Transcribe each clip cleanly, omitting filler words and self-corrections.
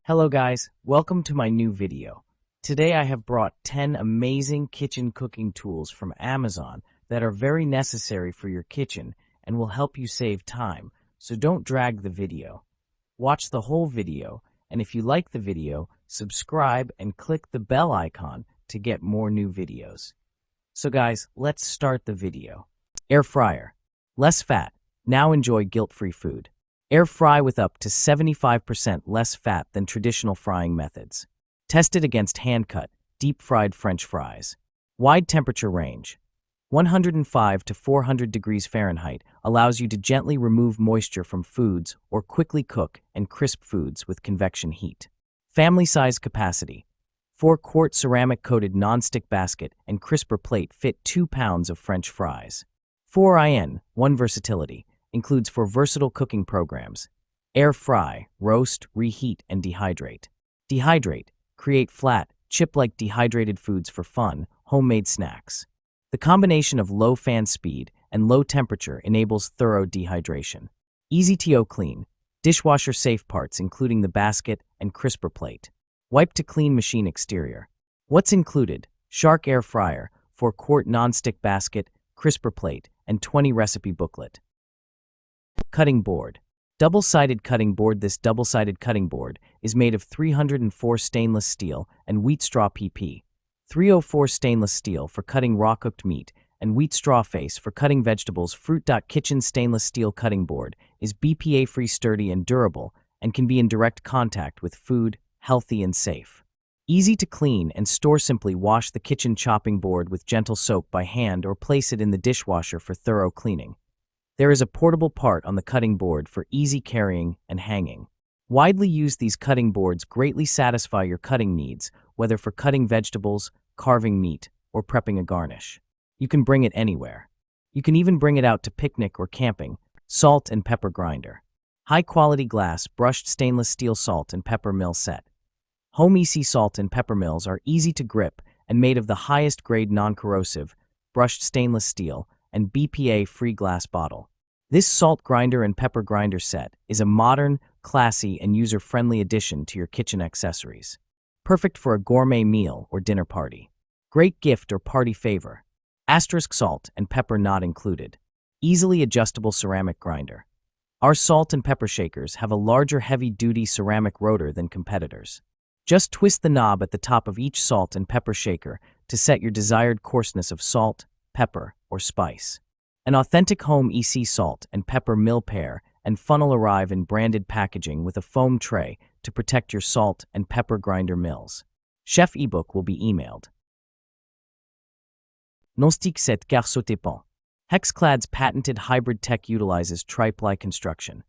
Hello guys, welcome to my new video. Today I have brought 10 amazing kitchen cooking tools from Amazon that are very necessary for your kitchen and will help you save time, so don't drag the video. Watch the whole video, and if you like the video, subscribe and click the bell icon to get more new videos. So guys, let's start the video. Air fryer. Less fat. Now enjoy guilt-free food. Air fry with up to 75% less fat than traditional frying methods. Tested against hand-cut, deep-fried French fries. Wide temperature range. 105 to 400 degrees Fahrenheit allows you to gently remove moisture from foods or quickly cook and crisp foods with convection heat. Family size capacity. 4-quart ceramic-coated non-stick basket and crisper plate fit 2 pounds of French fries. 4in, 1 versatility. Includes for versatile cooking programs. Air fry, roast, reheat, and dehydrate. Dehydrate, create flat, chip-like dehydrated foods for fun, homemade snacks. The combination of low fan speed and low temperature enables thorough dehydration. Easy to clean, dishwasher-safe parts including the basket and crisper plate. Wipe to clean machine exterior. What's included? Shark air fryer, 4-quart non-stick basket, crisper plate, and 20 recipe booklet. Cutting board. Double-sided cutting board. This double-sided cutting board is made of 304 stainless steel and wheat straw PP, 304 stainless steel for cutting raw-cooked meat, and wheat straw face for cutting vegetables. Fruit. Kitchen stainless steel cutting board is BPA-free, sturdy, and durable, and can be in direct contact with food, healthy and safe. Easy to clean and store. Simply wash the kitchen chopping board with gentle soap by hand or place it in the dishwasher for thorough cleaning. There is a portable part on the cutting board for easy carrying and hanging. Widely used, these cutting boards greatly satisfy your cutting needs, whether for cutting vegetables, carving meat, or prepping a garnish. You can bring it anywhere. You can even bring it out to picnic or camping. Salt and pepper grinder. High-quality glass brushed stainless steel salt and pepper mill set. Home EC salt and pepper mills are easy to grip and made of the highest grade non-corrosive, brushed stainless steel, and BPA-free glass bottle. This salt grinder and pepper grinder set is a modern, classy, and user-friendly addition to your kitchen accessories. Perfect for a gourmet meal or dinner party. Great gift or party favor. Asterisk salt and pepper not included. Easily adjustable ceramic grinder. Our salt and pepper shakers have a larger heavy-duty ceramic rotor than competitors. Just twist the knob at the top of each salt and pepper shaker to set your desired coarseness of salt, pepper, or spice. An authentic home EC salt and pepper mill pair and funnel arrive in branded packaging with a foam tray to protect your salt and pepper grinder mills. Chef ebook will be emailed. Non-stick set car sauté pan. Hexclad's patented hybrid tech utilizes tri-ply construction.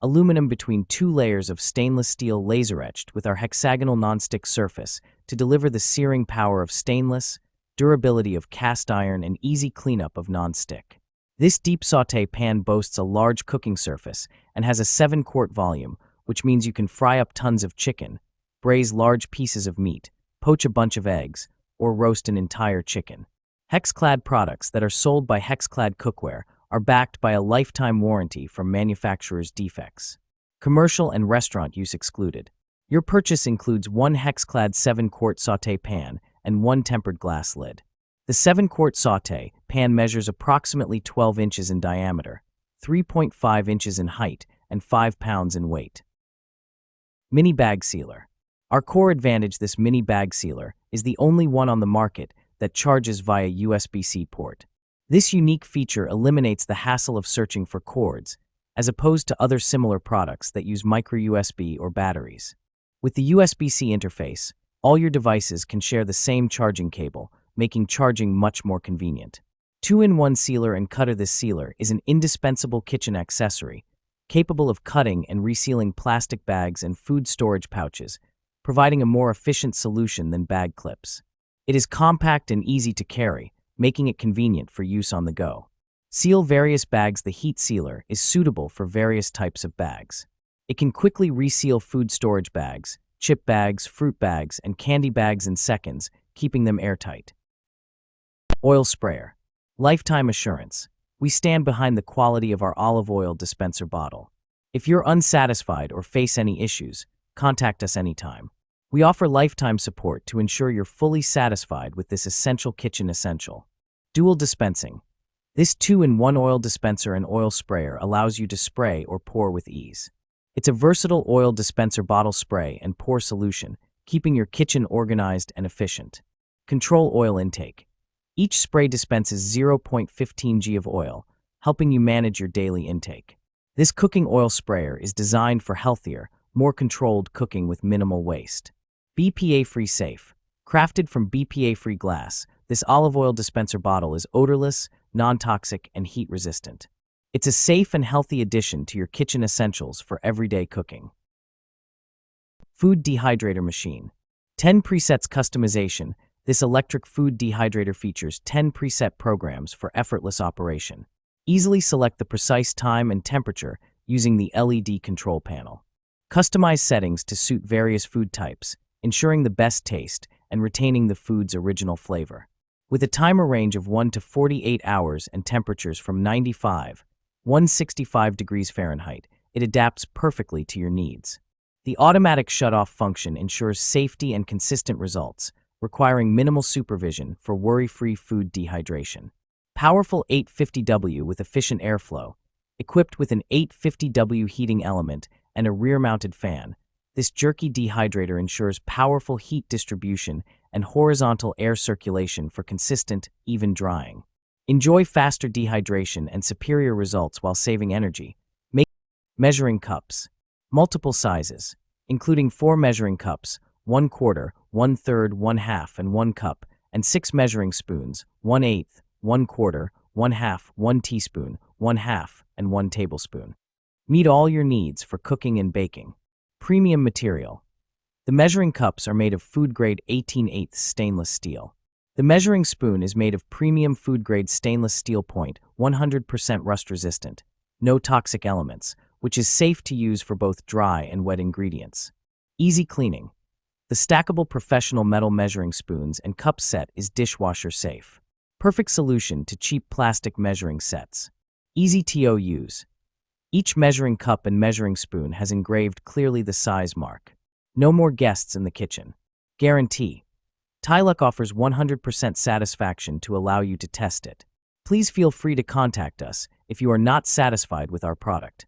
Aluminum between 2 layers of stainless steel laser-etched with our hexagonal non-stick surface to deliver the searing power of stainless, durability of cast iron, and easy cleanup of non-stick. This deep sauté pan boasts a large cooking surface and has a 7-quart volume, which means you can fry up tons of chicken, braise large pieces of meat, poach a bunch of eggs, or roast an entire chicken. Hexclad products that are sold by Hexclad Cookware are backed by a lifetime warranty from manufacturer's defects. Commercial and restaurant use excluded. Your purchase includes 1 Hexclad 7-quart sauté pan and 1 tempered glass lid. The 7-quart sauté pan measures approximately 12 inches in diameter, 3.5 inches in height, and 5 pounds in weight. Mini bag sealer. Our core advantage: this mini bag sealer is the only one on the market that charges via USB-C port. This unique feature eliminates the hassle of searching for cords, as opposed to other similar products that use micro USB or batteries. With the USB-C interface, all your devices can share the same charging cable, making charging much more convenient. 2-in-1 sealer and cutter. This sealer is an indispensable kitchen accessory, capable of cutting and resealing plastic bags and food storage pouches, providing a more efficient solution than bag clips. It is compact and easy to carry, making it convenient for use on the go. Seal various bags. The heat sealer is suitable for various types of bags. It can quickly reseal food storage bags, chip bags, fruit bags, and candy bags in seconds, keeping them airtight. Oil sprayer. Lifetime assurance. We stand behind the quality of our olive oil dispenser bottle. If you're unsatisfied or face any issues, contact us anytime. We offer lifetime support to ensure you're fully satisfied with this essential kitchen essential. Dual dispensing. This 2-in-1 oil dispenser and oil sprayer allows you to spray or pour with ease. It's a versatile oil dispenser bottle spray and pour solution, keeping your kitchen organized and efficient. Control oil intake. Each spray dispenses 0.15 g of oil, helping you manage your daily intake. This cooking oil sprayer is designed for healthier, more controlled cooking with minimal waste. BPA-free safe. Crafted from BPA-free glass, this olive oil dispenser bottle is odorless, non-toxic, and heat-resistant. It's a safe and healthy addition to your kitchen essentials for everyday cooking. Food dehydrator machine. 10 presets customization. This electric food dehydrator features 10 preset programs for effortless operation. Easily select the precise time and temperature using the LED control panel. Customize settings to suit various food types, ensuring the best taste and retaining the food's original flavor. With a timer range of 1 to 48 hours and temperatures from 165 degrees Fahrenheit, it adapts perfectly to your needs. The automatic shut-off function ensures safety and consistent results, requiring minimal supervision for worry-free food dehydration. Powerful 850W with efficient airflow. Equipped with an 850W heating element and a rear-mounted fan, this jerky dehydrator ensures powerful heat distribution and horizontal air circulation for consistent, even drying. Enjoy faster dehydration and superior results while saving energy. Measuring cups. Multiple sizes, including 4 measuring cups, 1/4, 1/3, 1/2, and 1 cup, and 6 measuring spoons, 1/8, 1/4, 1/2, 1 teaspoon, 1/2, and 1 tablespoon. Meet all your needs for cooking and baking. Premium material. The measuring cups are made of food-grade 18/8 stainless steel. The measuring spoon is made of premium food-grade stainless steel point, 100% rust-resistant, no toxic elements, which is safe to use for both dry and wet ingredients. Easy cleaning. The stackable professional metal measuring spoons and cup set is dishwasher safe. Perfect solution to cheap plastic measuring sets. Easy to use. Each measuring cup and measuring spoon has engraved clearly the size mark. No more guests in the kitchen. Guarantee. Tyluk offers 100% satisfaction to allow you to test it. Please feel free to contact us if you are not satisfied with our product.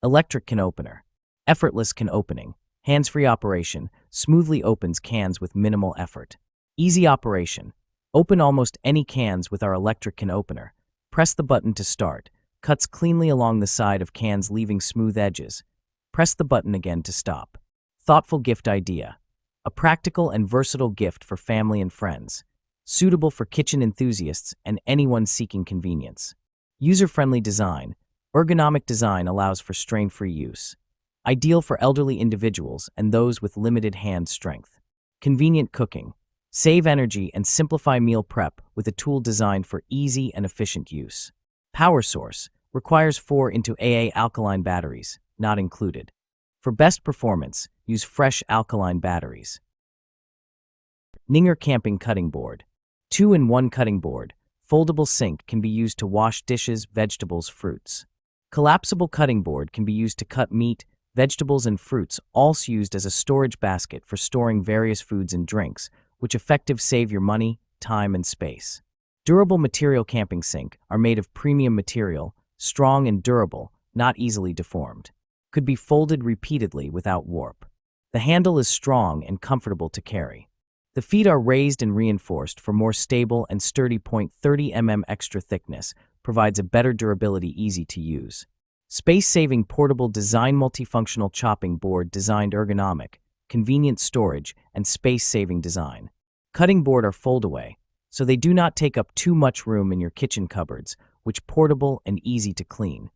Electric can opener. Effortless can opening. Hands-free operation, smoothly opens cans with minimal effort. Easy operation. Open almost any cans with our electric can opener. Press the button to start. Cuts cleanly along the side of cans leaving smooth edges. Press the button again to stop. Thoughtful gift idea. A practical and versatile gift for family and friends. Suitable for kitchen enthusiasts and anyone seeking convenience. User-friendly design. Ergonomic design allows for strain-free use. Ideal for elderly individuals and those with limited hand strength. Convenient cooking. Save energy and simplify meal prep with a tool designed for easy and efficient use. Power source. Requires 4x alkaline batteries, not included. For best performance, use fresh alkaline batteries. Ninger camping cutting board. 2-in-1 cutting board. Foldable sink can be used to wash dishes, vegetables, fruits. Collapsible cutting board can be used to cut meat, vegetables, and fruits, also used as a storage basket for storing various foods and drinks, which effectively save your money, time, and space. Durable material camping sink are made of premium material, strong and durable, not easily deformed. Could be folded repeatedly without warp. The handle is strong and comfortable to carry. The feet are raised and reinforced for more stable and sturdy. 30 mm extra thickness provides a better durability, easy to use. Space-saving portable design multifunctional chopping board designed ergonomic, convenient storage, and space-saving design. Cutting board are fold-away, so they do not take up too much room in your kitchen cupboards, which portable and easy to clean.